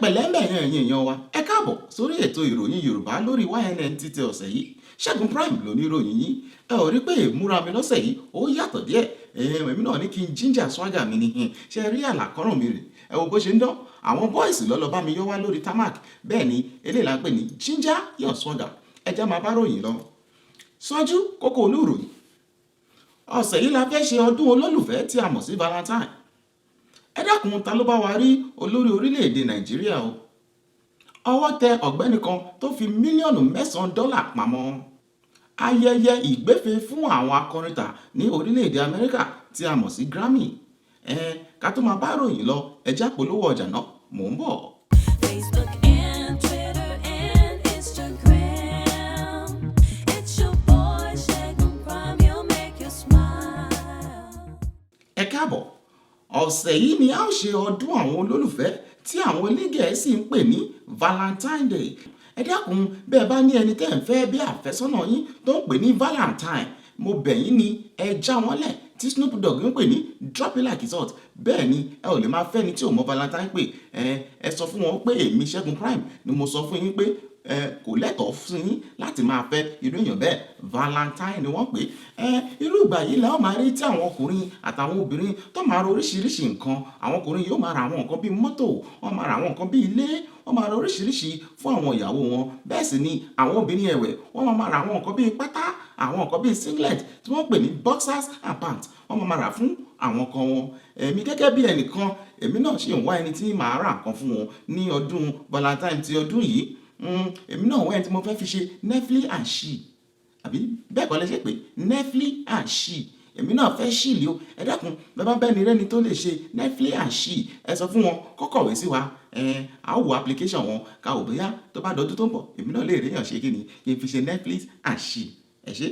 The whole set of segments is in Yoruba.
pẹ̀lẹ́ ńbẹ̀ yẹn ẹ̀yin èèyàn wa, ẹ káàbọ̀ sórí ètò ìròyìn Yorùbá lórí YNN títí ọ̀sẹ̀ yìí. Segun Pryme ló ní ìròyìn yìí. Ẹ ò rí pé ìmúra mi lọ́sẹ̀ yìí ó yàtọ̀ díẹ̀. Èmi náà ní kí n ginger swagger mi ni. Ṣé rí àlàkọ́rùn mi rè? Ẹ wo bó ṣe ń dán. Àwọn boys lọ́lọ́ bá mi yọ wá lórí tarmac. Bẹ́ẹ̀ ni eléyìí la ń pè ní ginger your swagger. Ẹ jẹ́ máa bá ròyìn lọ. Ṣáájú kókó olú ìròyìn. Ọ̀sẹ̀ yìí la fẹ́ ṣe ọdún olólùfẹ́ tí a mọ̀ sí Valentine. Ẹ dákun ta ló bá wa rí olórí orílẹ̀-èdè Nàìjíríà o. Ọwọ́ tẹ ọ̀gbẹ́ni kan tó fi mílíọ̀nù $9 pamọ́. Ayẹyẹ ìgbéfẹ̀ fún àwọn akọrinta ní orílẹ̀-èdè Amẹ́ríkà tí a mọ̀ sí Grammy. Ká tó máa bá ròyìn lọ, ẹ já polówó ọjà náà, mò ń bọ̀. Facebook and Twitter and Instagram. It's your boy Segun Pryme, he'll make you smile. Ẹ káàbọ̀. Ọ̀sẹ̀ yìí ni a ó ṣe ọdún àwọn olólùfẹ́ tí àwọn onígẹ̀ẹ́sì ń pè ní Valentine Day. Ẹ dákun bẹ́ẹ̀ bá ní ẹni tẹ́ ń fẹ́ bí àfẹ́sọ́nà yín tó ń pè ní Valentine, mo bẹ̀ yín ni ẹ já wọn lẹ̀ tí Snoop Dogg ń pè ní drop it like it's hot. Bẹ́ẹ̀ ni ẹ ò lè máa fẹ́ ni tí ò mọ Valentine pé ẹ sọ fún wọn pé èmi Segun Pryme ni mo sọ fún yín pé kò lẹ́tọ̀ọ́ fún yín láti máa fẹ́ irú èèyàn bẹ́ẹ̀. Valentine ni wọ́n pè irú ìgbà yìí la ó máa rí tí àwọn ọkùnrin àtàwọn obìnrin tó máa ra oríṣiríṣi nǹkan. Àwọn ọkùnrin yóò máa ra àwọn nǹkan bíi mọ́tò, wọ́n máa ra àwọn nǹkan bíi ilé, wọ́n máa ra oríṣiríṣi fún àwọn ìyàwó wọn. Bẹ́ẹ̀ sì ni àwọn obìnrin ẹ̀wẹ̀ wọ́n máa ra àwọn nǹkan bíi pátá, àwọn nǹkan bíi singlet tí wọ́n pè ní boxers and pants, wọ́n máa rà fún àwọn ọkọ wọn. Èmi gẹ́gẹ́ bí ẹnìkan, èmi náà ṣì ń wá ẹni tí màá ra nǹkan fún wọn ní ọdún Valentine ti ọdún yìí. Èmi náà wá ẹni tí mo fẹ́ fi ṣe Netflix and chill, àbí bẹ́ẹ̀ kọ́ lẹ ṣe pé Netflix and chill. Èmi náà fẹ́ ṣìlì o. Ẹ dákun bàbá bẹ́ni rẹ́ni tó lè ṣe Netflix and chill, ẹ sọ fún wọn kọ́kọ̀wé sí wa. A ó wo application wọn ká ò bóyá tó bá dọdún tó ń bọ̀ èmi náà lè ríyàn ṣe kí ni kí n fi ṣe Netflix and chill. Ẹ ṣé.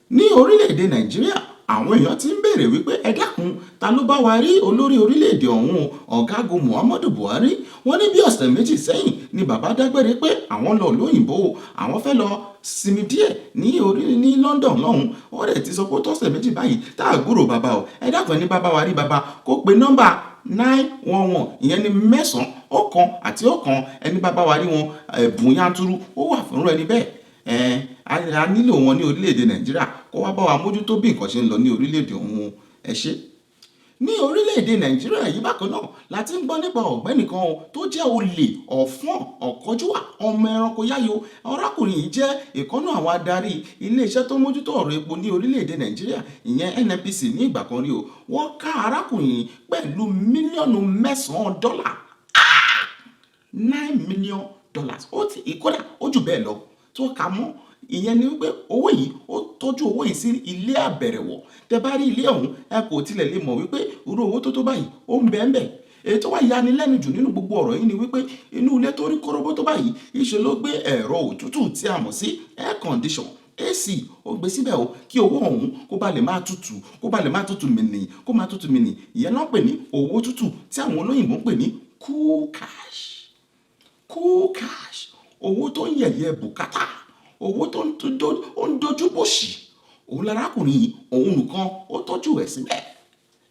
Ní orílẹ̀-èdè Nàìjíríà, àwọn èèyàn ti ń béèrè wípé ẹ dákun ta ló bá wa rí olórí orílẹ̀-èdè ọ̀hún Ọ̀gágun Muhammadu Buhari. Wọ́n ní bí ọ̀sẹ̀ méjì sẹ́yìn ni bàbá dágbére pé àwọn lọ lóyìnbó, àwọn fẹ́ lọ sinmi díẹ̀ ní London lọ́hùn. Wọ́n rẹ̀ ti sọ pé tọ́sẹ̀ méjì báyìí tá a gbúrò bàbá o. Ẹ dákun ní bàbá wa rí bàbá kó pe nọ́mbà 911, ìyẹn ni 9 1 àti 1. ẹni bàbá wa rí wọn ẹ̀bùn yanturu ó wà fún ẹni bẹ́ẹ̀. A nílò wọn ní orílẹ̀-èdè Nàìjíríà kó wá bá wa mójútó bí nǹkan ṣe ń lọ ní orílẹ̀-èdè ọ̀hún. Ẹ ṣé. Ní orílẹ̀-èdè Nàìjíríà yìí bákan náà láti ń gbọ́ nípa ọ̀gbẹ́ni kan tó jẹ́ olè, ọ̀fọ́n, ọ̀kánjúwà, ọmọ ẹranko yáyo. Arákùnrin yìí jẹ́ ìkànnà àwọn adarí iléeṣẹ́ tó mójútó ọ̀rọ̀ epo ní orílẹ̀-èdè Nàìjíríà, ìyẹn NNPC ní ìgbà kan rí o. Wọ́n ká arákùnrin yìí pẹ̀lú mílíọ̀nù $9. $9 million. Ó ti ìkọ́dà ó jù bẹ́ẹ̀ lọ tó kà mọ́. Ìyẹn ni wípé owó yìí ó tọ́jú owó yìí sí ilé àbẹ̀rẹ̀wọ̀. Tẹ bá rí ilé ọ̀hún ẹ kò tilẹ̀ lè mọ̀ wípé irú owó tó báyìí ó ń bẹ́ẹ̀ bẹ́ẹ̀. Èyí tó wá yani lẹ́nu jù nínú gbogbo ọ̀rọ̀ yìí ni wípé inú ilé tó rí kóróbó tó báyìí ìṣe ló gbé ẹ̀rọ òtútù tí a mọ̀ sí air condition AC ó gbé síbẹ̀ o kí owó ọ̀hún kó bá lè máa tutù, kó máa tutù mìnì. Ìyẹn náà pè ní owó tútù tí àwọn olóyìnbó ń pè ní cool cash. Cool cash, owó tó ń yẹ̀yẹ́ bùkátà, owó tó ń dojú bòṣì. Òun lárákùnrin yìí, òun nìkan ó tọ́jú ẹ̀ síbẹ̀.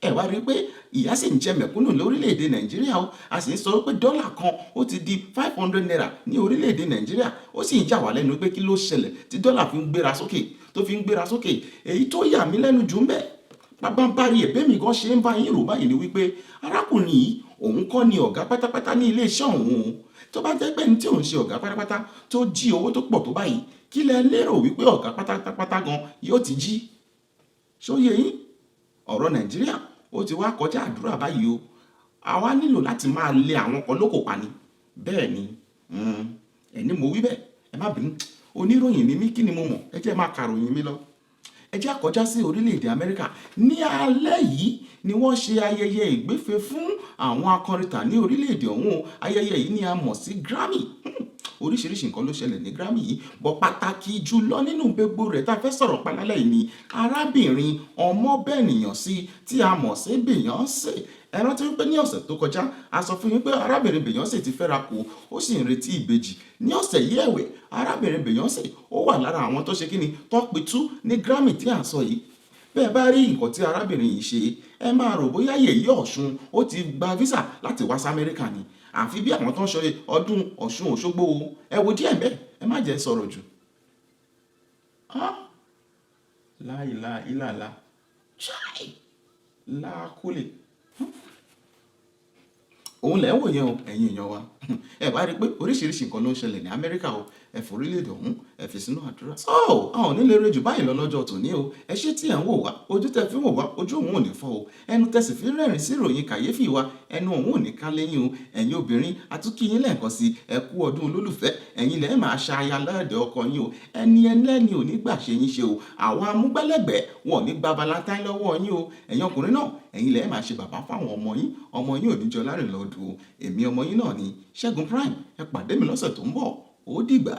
Ẹ wá rí pé ìyà sì ń jẹ mẹ̀kúnnù lórílẹ̀-èdè Nàìjíríà o. A sì ń sọ pé dọ́là kan ó ti di 500 naira ní orílẹ̀-èdè Nàìjíríà. Ó sì ń yà wá lẹ́nu pé kí ló ṣẹlẹ̀ tí dọ́là fi ń gbéra sókè. Èyí tó yà mí lẹ́nu jù ń bẹ̀. Pàbàmbarì ẹ̀bẹ̀ mi gan ṣe ń bá yín rò báyìí ni wípé arákùnrin yìí òun kọ́ ni ọ̀gá pátápátá ní iléeṣẹ́ òun. Tó bá jẹ́ pé ní tí òun ṣe ọ̀gá pátápátá tó jí owó tó pọ̀ tó báyìí, kí lẹ lérò wípé ọ̀gá pátápátá gan yóò ti jí? Ṣóyè yín? Ọ̀rọ̀ Nàìjíríà ó ti wá kọjá àdúrà báyìí o. Àwa nílò láti máa lé àwọn kan lóko pa ni. Bẹ́ẹ̀ ni ẹni mo wí bẹ́ẹ̀, ẹ má bínú. Oníròyìn ni mí, kí ni mo mọ̀? Ẹ jẹ́ máa kàròyìn mi lọ. Ẹ jẹ́ àkọjá sí orílẹ̀-èdè Amẹ́ríkà. Ní alẹ́ yìí ni wọ́n ṣe ayẹyẹ ìgbéfẹ̀ fún àwọn akọrinta ní orílẹ̀-èdè ọ̀hún. Ayẹyẹ yìí ni a mọ̀ sí Grammy. Oríṣiríṣi nǹkan ló ṣẹlẹ̀ ní Grammy yìí, bọ̀ pàtàkì jùlọ nínú gbogbo rẹ̀ tá a fẹ́ sọ̀rọ̀ pa lálẹ́ yìí ni arábìnrin ọmọbẹ̀nìyàn sí tí a mọ̀ sí Beyonce. Ẹ rántí wípé ní ọ̀sẹ̀ tó kọjá a sọ fún yín pé arábìnrin Beyonce ti fẹ́ra kù, ó sì ń retí ìbejì. Ní ọ̀sẹ̀ yìí ẹ̀wẹ̀, arábìnrin Beyonce ó wà lára àwọn tó ṣe kíni tó pitú ní Grammy tí à ń sọ yìí. Bẹ́ẹ̀ bá rí nǹkan tí arábìnrin yìí ṣe, ẹ máa rò bóyá yèyé Ọ̀ṣun ó ti gba visa láti wá sí Amẹ́ríkà ni. àfi bí àwọn tó ń ṣe ọdún Ọ̀ṣun Òṣogbo o. Ẹ wo díẹ̀ bẹ́ẹ̀, ẹ má jẹ́ sọ̀rọ̀ jù. Láìla ìlàlá ṣáì lákúlè. Òun lẹ́ ń wò yẹn o, ẹ̀yin èèyàn wa. Ẹ bá rí i pé oríṣiríṣi nǹkan ló ń ṣẹlẹ̀ ní Amẹ́ríkà o. Ẹ forílẹ̀-èdè ọ̀hún, ẹ fi sínú àdúrà. A ò ní lè rejù báyìí lọ lọ́jọ́ tòní o. Ẹ ṣé tí ẹ̀ ń wò wá, ojú tẹ fi ń wò wá, ojú òun ò ní fọ́ o. Ẹnu tẹ sì fi ń rẹ́rìn sí ìròyìn kàyéfì wa, ẹnu òun ò ní ká lẹ́yìn o. Ẹ̀yin obìnrin, a tún kí yín lẹ́ẹ̀kan sí ẹ kú ọdún olólùfẹ́. Ẹ̀yin lẹ́ẹ̀ máa ṣaya lọ́dọ̀ ọkọ yín o. Ẹni ẹlẹ́ni ò ní gbà ṣe yín ṣe o. Àwọn amúgbálẹ́gbẹ̀ẹ́ wọn ò ní gba Valentine lọ́wọ́ yín o. Ẹ̀yin ọkùnrin náà, ẹ̀yin lẹ́ẹ̀ máa ṣe bàbá fáwọn ọmọ yín ò ní jọ lárìn lọ́dún o. Èmi ọmọ yín náà ni Segun Pryme. Ẹ pàdé mi lọ́sẹ̀ tó ń bọ̀. Ó dìgbà.